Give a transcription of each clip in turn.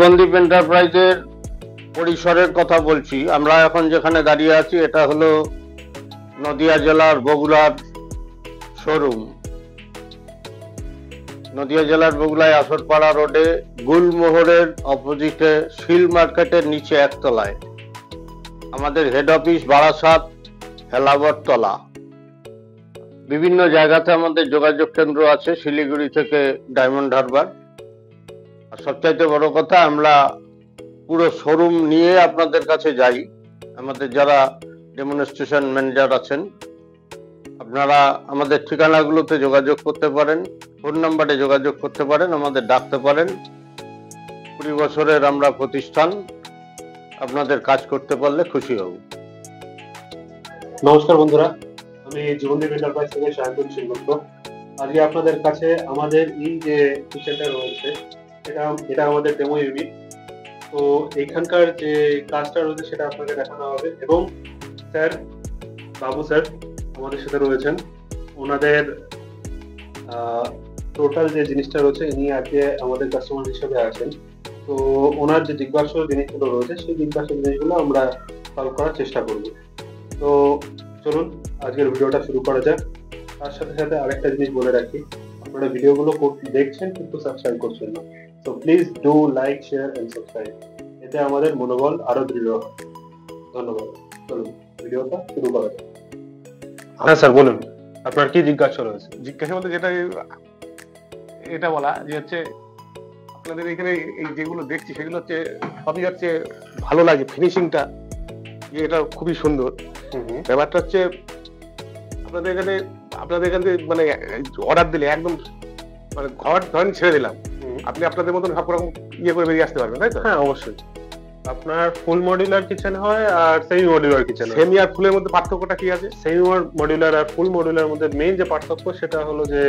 জীবনদীপ এন্টারপ্রাইজের পরিসরের কথা বলছি। আমরা এখন যেখানে দাঁড়িয়ে আছি এটা হলো নদিয়া জেলার বগুড়ার শোরুম। নদিয়া জেলার বগুড়ায় আসরপাড়া রোডে গুলমোহরের অপোজিটে শিল মার্কেটের নিচে একতলায় আমাদের হেড অফিস বারাসাত হেলাবরতলা। বিভিন্ন জায়গাতে আমাদের যোগাযোগ কেন্দ্র আছে, শিলিগুড়ি থেকে ডায়মন্ড হারবার। আর সবচাইতে বড় কথা, আমরা পুরো শোরুম নিয়ে আপনাদের কাছে যাই। আমাদের যারা ডেমনস্ট্রেশন ম্যানেজার আছেন, আপনারা আমাদের ঠিকানাগুলোতে যোগাযোগ করতে পারেন, ফোন নাম্বারে যোগাযোগ করতে পারেন, আমাদের ডাকতে পারেন। 20 বছরের আমরা প্রতিষ্ঠান, আপনাদের কাজ করতে পারলে খুশি হব। নমস্কার বন্ধুরা, আমি জীবনদীপ এন্টারপ্রাইজ থেকে সায়ন্তন সেনগুপ্ত। আজকে আপনাদের কাছে আমাদের এই যে কিচেনটা রয়েছে এটা আমাদের ডেমো ইউনিট। তো এখানকার যে কাজটা রয়েছে সেটা আপনাকে দেখানো হবে এবং স্যার বাবু স্যার আমাদের সাথে রয়েছেন। ওনাদের টোটাল যে জিনিসটা রয়েছে ইনি আজকে আমাদের কাস্টমার হিসেবে আছেন। তো ওনার যে জিজ্ঞাসা জিনিসগুলো রয়েছে সেই জিজ্ঞাসা জিনিসগুলো আমরা সলভ করার চেষ্টা করব। তো চলুন আজকের ভিডিওটা শুরু করা যাক। তার সাথে সাথে আরেকটা জিনিস বলে রাখি, আপনারা ভিডিওগুলো দেখছেন কিন্তু সাবস্ক্রাইব করছেন না। So please do like, share and subscribe, এতে আমাদের মনোবল আরো দৃঢ় হবে। ধন্যবাদ। চলুন ভিডিওটা শুরু করা যাক। হ্যাঁ স্যার বলুন, আপনার কি জিজ্ঞাসা রয়েছে? জিজ্ঞাসা বলতে যেটা এটা বলা যে হচ্ছে আপনাদের এখানে এই যেগুলো দেখছি সেগুলো হচ্ছে সবই হচ্ছে ভালো লাগে, ফিনিশিংটা এটা খুবই সুন্দর। ব্যাপারটা হচ্ছে আপনাদের এখানে মানে অর্ডার দিলে একদম মানে ঘর ধরেন ছেড়ে দিলাম, আপনি আপনাদের মতন সব রকম ইয়ে করে বেরিয়ে আসতে পারবেন, তাই তো? হ্যাঁ অবশ্যই। আপনার ফুল মডিউলার কিচেন হয় আর সেমি মডিউলার কিচেন হয়। সেমি আর ফুলের মধ্যে পার্থক্যটা কি আছে? সেমি মডিউলার আর ফুল মডিউলার মধ্যে মেইন যে পার্থক্য সেটা হলো যে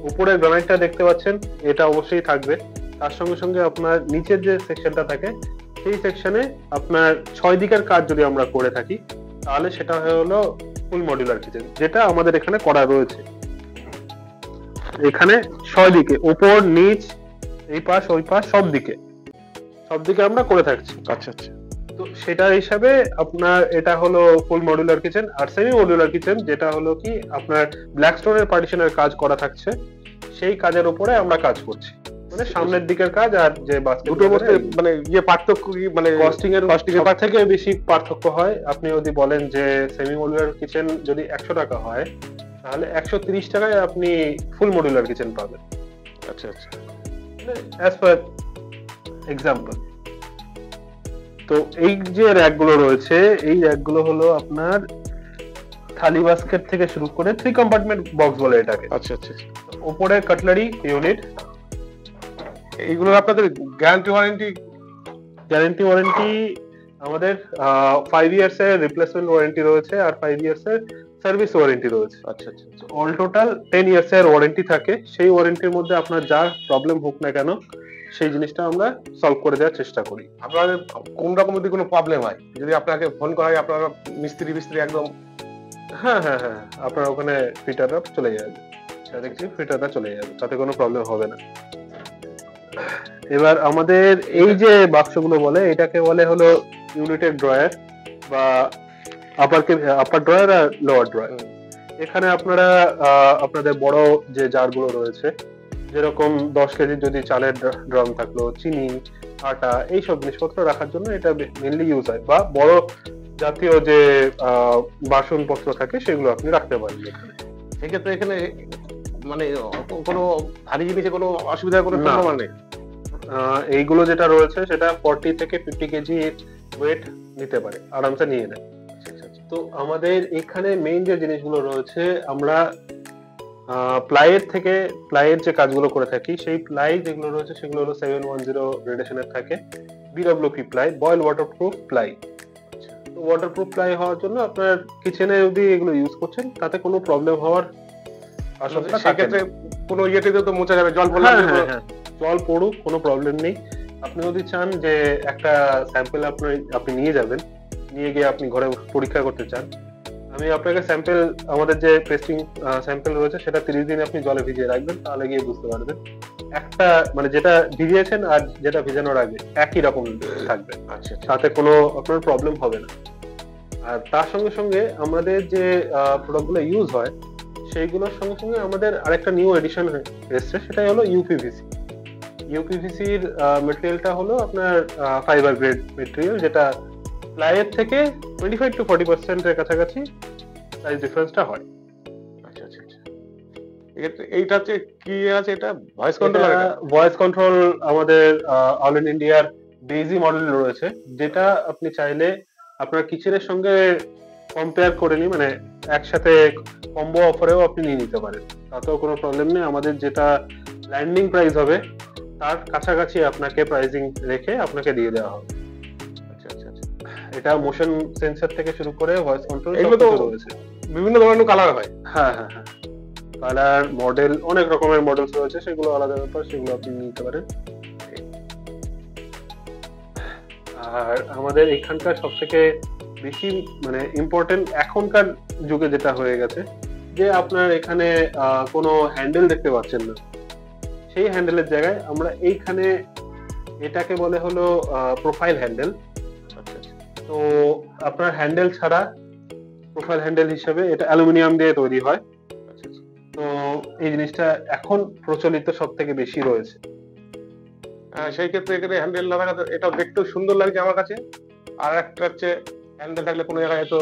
উপরের গ্রানাইটটা দেখতে পাচ্ছেন, এটা অবশ্যই থাকবে। তার সঙ্গে সঙ্গে আপনার নিচের যে সেকশনটা থাকে সেই সেকশনে আপনার 6 দিকের কাজ যদি আমরা করে থাকি তাহলে সেটা হলো ফুল মডিউলার কিচেন, যেটা আমাদের এখানে করা রয়েছে। এখানে 6 দিকে, উপর নিচ, এই পাশ ওই পাশ, সব দিকে আমরা করে থাকছি। আচ্ছা আচ্ছা। তো সেটা হিসাবে আপনার এটা হলো ফুল মডিউলার কিচেন। আর সেমি মডিউলার কিচেন যেটা হলো কি আপনার ব্ল্যাক স্টোনের পার্টিশনের কাজ করা থাকছে, সেই কাজের উপরে আমরা কাজ করছি। মানে সামনের দিকের কাজ আর যে দুটোর মধ্যে মানে ইয়ে পার্থক্য কি, মানে কস্টিং এর থেকে বেশি পার্থক্য হয়। আপনি যদি বলেন যে সেমি মডিউলার কিচেন যদি 100 টাকা হয় তাহলে 130 টাকায় আপনি ফুল মডিউলার কিচেন পাবেন। আচ্ছা আচ্ছা। As per example. তো এই যে র্যাকগুলো রয়েছে, এই র্যাকগুলো হলো আপনার থালি বাস্কেট থেকে শুরু করে 3 কম্পার্টমেন্ট বক্স বলে এটাকে। আচ্ছা আচ্ছা। উপরে কাটলারি ইউনিট। এইগুলো আপনাদের গ্যারান্টি ওয়ারেন্টি আমাদের 5 ইয়ার্স এর রিপ্লেসমেন্ট ওয়ারেন্টি রয়েছে আর 5 ইয়ার্স এর সার্ভিস ওয়ারেন্টি রয়েছে। আচ্ছা আচ্ছা। অল টোটাল 10 ইয়ার্স এর ওয়ারেন্টি থাকে। সেই ওয়ারেন্টির মধ্যে আপনার যা প্রবলেম হোক না কেন সেই জিনিসটা আমরা সলভ করে দেওয়ার চেষ্টা করি। আপনাদের কোন রকম যদি কোনো প্রবলেম হয়, যদি আপনাকে ফোন করা হয়, আপনারা মিস্ত্রি একদম হ্যাঁ আপনার ওখানে ফিটাররা চলে যাবে, দেখছি ফিটাররা চলে যাবে, তাতে কোনো প্রবলেম হবে না। এবার আমাদের এই যে বাক্সগুলো বলে, এটাকে বলে হলো ইউনিটের ড্রয়ার বা আপার ড্রয়ার আর লোয়ার ড্রয়ার। এখানে আপনারা আপনাদের বড় যে জারগুলো রয়েছে, যেরকম 10 কেজি যদি চালের ড্রাম থাকলো, চিনি, আটা, এইসব জিনিসপত্র রাখার জন্য এটা মেনলি ইউজ হয়। বা বড় জাতীয় যে বাসনপত্র থাকে সেগুলো আপনি রাখতে পারেন এখানে। সেক্ষেত্রে এখানে মানে কোনো ভারী জিনিসে কোনো অসুবিধার কোনো সম্ভাবনা নেই। এইগুলো যেটা রয়েছে সেটা 40 থেকে 50 কেজি ওয়েট নিতে পারে, আরামসে নিয়ে নেয়। তো আমাদের এখানে মেইন যে জিনিসগুলো রয়েছে, আমরা প্লাইয়ের যে কাজগুলো করে থাকি, সেই প্লাই যেগুলো রয়েছে সেগুলো হলো 710 গ্রেডেশনের থাকে। BWP ply, boil waterproof ply. তো ওয়াটারপ্রুফ প্লাই হওয়ার জন্য আপনার কিচেনে যদি এগুলো ইউজ করছেন তাতে কোনো প্রবলেম হওয়ার আশঙ্কা থাকে না। কোনো ইয়েতে তো মোছা যাবে, জল পড়লে জল পড়ুক, কোনো প্রবলেম নেই। আপনি যদি চান যে একটা স্যাম্পল আপনি নিয়ে যাবেন, নিয়ে গিয়ে আপনি ঘরে পরীক্ষা করতে চান, আমি আপনাকে স্যাম্পল, আমাদের যে টেস্টিং স্যাম্পল রয়েছে সেটা 30 দিন আপনি জলে ভিজিয়ে রাখবেন, তাহলে গিয়ে বুঝতে পারবেন একটা মানে যেটা ভিজিয়েছেন আর যেটা ভিজানোর আগে একই রকম থাকবে, আচ্ছা তাতে কোনো আপনার প্রবলেম হবে না। আর তার সঙ্গে সঙ্গে আমাদের যে প্রোডাক্টগুলো ইউজ হয় সেইগুলোর সঙ্গে সঙ্গে আমাদের আরেকটা নিউ এডিশন এসছে, সেটাই হলো ইউপিভিসি। ইউপিভিসির মেটেরিয়ালটা হলো আপনার ফাইবার গ্রেড মেটেরিয়াল, যেটা প্লাইয়ের থেকে 25 to 40% এর কাছাকাছি প্রাইস ডিফারেন্সটা হয়। আচ্ছা আচ্ছা আচ্ছা। এইটা হচ্ছে কি আছে, এটা ভয়েস কন্ট্রোল? ভয়েস কন্ট্রোল আমাদের অল ইন ইন্ডিয়ার বেজি মডেল রয়েছে, যেটা আপনি চাইলে আপনার কিচেনের সঙ্গে কম্পেয়ার করে নিয়ে মানে একসাথে কম্বো অফারেও আপনি নিয়ে নিতে পারেন, তাতেও কোনো প্রবলেম নেই। আমাদের যেটা ল্যান্ডিং প্রাইস হবে তার কাছাকাছি আপনাকে প্রাইসিং রেখে আপনাকে দিয়ে দেওয়া হবে। আচ্ছা আচ্ছা আচ্ছা। এটা মোশন সেন্সর থেকে শুরু করে ভয়েস কন্ট্রোল এগুলো তো রয়েছে। বিভিন্ন ধরনের কালার হয়? হ্যাঁ হ্যাঁ হ্যাঁ, কালার মডেল অনেক রকমের মডেলস রয়েছে, সেগুলো আলাদা ব্যাপার, সেগুলো আপনি নিতে পারেন। আর আমাদের এখানকার সব থেকে বেশি মানে ইম্পর্টেন্ট এখনকার যুগে যেটা হয়ে গেছে, যে আপনার এখানে কোনো হ্যান্ডেল দেখতে পাচ্ছেন না, সেই হ্যান্ডেলের জায়গায় আমরা এইখানে এটাকে বলে হলো প্রোফাইল হ্যান্ডেল। আচ্ছা আচ্ছা। তো আপনার হ্যান্ডেল ছাড়া প্রোফাইল হ্যান্ডেল হিসেবে এটা অ্যালুমিনিয়াম দিয়ে তৈরি হয়। আচ্ছা আচ্ছা। তো এই জিনিসটা এখন প্রচলিত সব থেকে বেশি রয়েছে। সেই ক্ষেত্রে এখানে হ্যান্ডেল না থাকাতে এটাও দেখতেও সুন্দর লাগছে আমার কাছে। আর একটা হচ্ছে হ্যান্ডেল থাকলে কোনো জায়গায় তো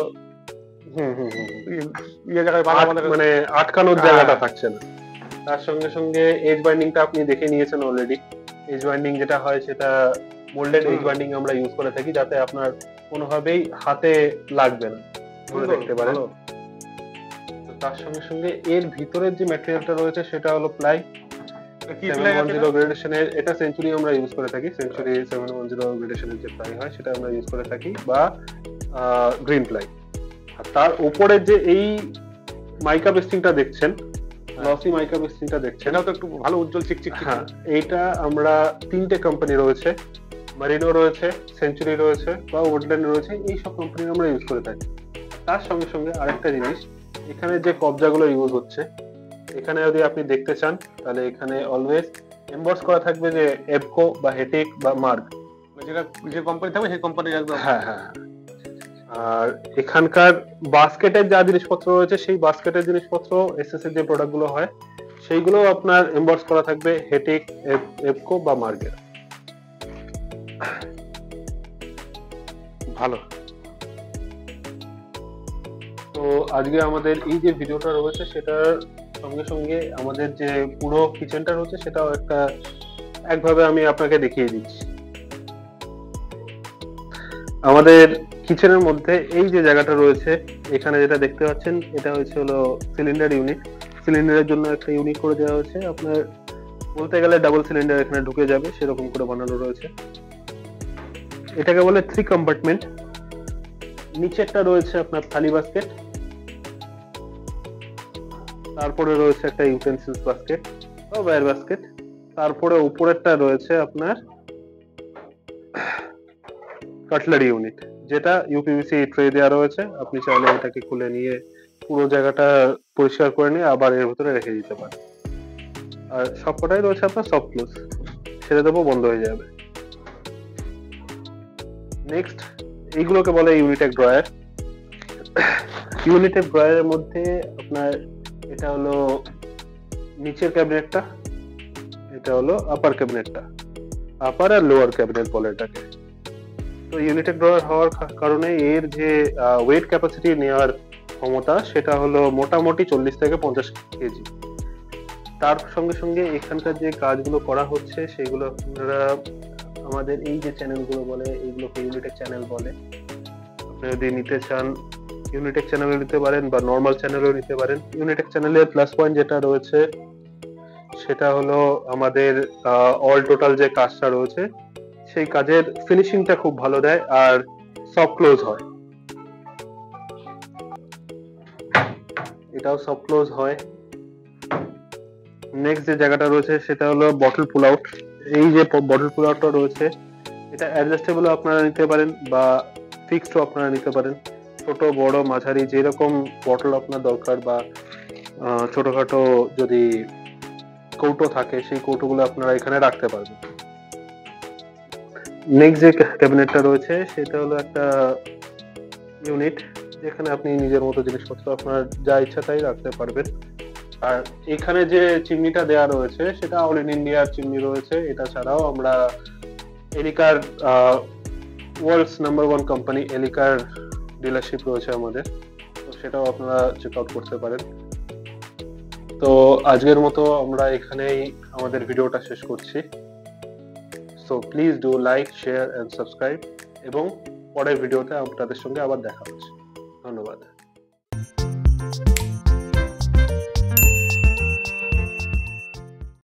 ইয়ে জায়গায় মানে আটকানোর জায়গাটা থাকছে না। তার সঙ্গে সঙ্গে এজ বাইন্ডিংটা আপনি দেখে নিয়েছেন অলরেডি। এজ বাইন্ডিং যেটা হয় সেটা মোল্ডেড এজ বাইন্ডিং আমরা ইউজ করে থাকি, যাতে আপনার কোনোভাবেই হাতে লাগবে না, দেখতে পারেন। তো তার সঙ্গে সঙ্গে এর ভিতরের যে ম্যাটেরিয়ালটা রয়েছে সেটা হলো প্লাই। 710 গ্রেডেশনের, এটা সেঞ্চুরি আমরা ইউজ করে থাকি। সেঞ্চুরি 710 গ্রেডেশনের যে প্লাই হয় সেটা আমরা ইউজ করে থাকি, বা গ্রিন প্লাই। আর তার উপরে যে এই মাইকা বেস্টিংটা দেখছেন, গ্লসি মাইকা বেস্টিংটা দেখছেন, সেটাও তো একটু ভালো উজ্জ্বল চিকচিক। হ্যাঁ, এইটা আমরা 3টে কোম্পানি রয়েছে, মারিনো রয়েছে, সেঞ্চুরি রয়েছে বা উডল্যান্ড রয়েছে, এই সব কোম্পানি আমরা ইউজ করে থাকি। তার সঙ্গে সঙ্গে আরেকটা জিনিস, এখানে যে কবজাগুলো ইউজ হচ্ছে, এখানে যদি আপনি দেখতে চান তাহলে এখানে অলওয়েজ এমবস করা থাকবে যে এপকো বা হেটেক বা মার্ক, যেটা যে কোম্পানি থাকবে সেই কোম্পানির একদম। হ্যাঁ হ্যাঁ। আর এখানকার বাস্কেটের যা জিনিসপত্র রয়েছে, সেই বাস্কেটের জিনিসপত্র এসএস এর যে প্রোডাক্ট গুলো হয় সেইগুলো আপনার এমবস করা থাকবে হেটেক, এপকো বা মার্কের। ভালো। তো আজকে আমাদের এই যে ভিডিওটা রয়েছে সেটার সঙ্গে সঙ্গে আমাদের যে পুরো কিচেনটা রয়েছে সেটাও একভাবে আমি আপনাকে দেখিয়ে দিচ্ছি। আমাদের কিচেনের মধ্যে এই যে জায়গাটা রয়েছে, এখানে যেটা দেখতে পাচ্ছেন এটা হলো সিলিন্ডার ইউনিট। সিলিন্ডারের জন্য একটা ইউনিট করে দেওয়া হয়েছে, আপনার বলতে গেলে ডাবল সিলিন্ডার এখানে ঢুকে যাবে সেরকম করে বানানো রয়েছে। এটাকে বলে 3 কম্পার্টমেন্ট। নিচেরটা রয়েছে আপনার থালি বাস্কেট, তারপরে রয়েছে একটা ইউটেন্সিলস বাস্কেট বা ওয়্যার বাস্কেট, তারপরে উপরেরটা রয়েছে আপনার কাটলারি ইউনিট, যেটা ইউপিভিসি ট্রে দেওয়া রয়েছে। আপনি চাইলে এটাকে খুলে নিয়ে পুরো জায়গাটা পরিষ্কার করে নিয়ে আবার এর ভিতরে রেখে দিতে পারেন। আর সবকটাই রয়েছে আপনার সফট ক্লোজ, ছেড়ে দেবো বন্ধ হয়ে যাবে। নেক্সট এইগুলোকে বলে ইউনিটেক ড্রয়ার। ইউনিটেক ড্রয়ারের মধ্যে আপনার এটা হলো নিচের ক্যাবিনেটটা, এটা হলো আপার ক্যাবিনেটটা, আপার আর লোয়ার ক্যাবিনেট বলে এটাকে। তো ইউনিটেক ড্রয়ার হওয়ার কারণে এর যে ওয়েট ক্যাপাসিটি নেওয়ার ক্ষমতা সেটা হলো মোটামুটি 40 থেকে 50 কেজি। তার সঙ্গে সঙ্গে এখানকার যে কাজগুলো করা হচ্ছে সেগুলো আপনারা আমাদের এই যে চ্যানেলগুলো বলে, এইগুলোকে ইউনিটেক চ্যানেল বলে। আপনি যদি নিতে চান ইউনিটেক চ্যানেলও নিতে পারেন বা নর্মাল চ্যানেলও নিতে পারেন। ইউনিটেক চ্যানেলের প্লাস পয়েন্ট যেটা রয়েছে সেটা হলো আমাদের অল টোটাল যে কাজটা রয়েছে সেই কাজের ফিনিশিংটা খুব ভালো দেয় আর সফট ক্লোজ হয়। এটাও সফট ক্লোজ হয়। নেক্সট যে জায়গাটা রয়েছে সেটা হলো বটল পুল আউট। এই যে বটল পুল আউটটা রয়েছে এটা অ্যাডজাস্টেবল আপনারা নিতে পারেন বা ফিক্সড আপনারা নিতে পারেন। ছোট বড় মাঝারি যেরকম বটল আপনার দরকার বা ছোটখাটো যদি কৌটো থাকে সেই কৌটোগুলো আপনারা এখানে রাখতে পারবেন। নেক্সট যে ক্যাবিনেটটা রয়েছে সেটা হলো একটা ইউনিট, যেখানে আপনি নিজের মতো জিনিসপত্র আপনার যা ইচ্ছা তাই রাখতে পারবেন। আর এখানে যে চিমনিটা দেওয়া রয়েছে সেটা অল ইন ইন্ডিয়ার চিমনি রয়েছে। এটা ছাড়াও আমরা এলিকার ওয়ার্ল্ডস নাম্বার 1 কোম্পানি এলিকার ডিলারশিপ রয়েছে আমাদের, তো সেটাও আপনারা চেক আউট করতে পারেন। তো আজকের মতো আমরা এখানেই আমাদের ভিডিওটা শেষ করছি। So please do like, share and subscribe, এবং পরের ভিডিওতে আপনাদের সঙ্গে আবার দেখা হচ্ছে। ধন্যবাদ।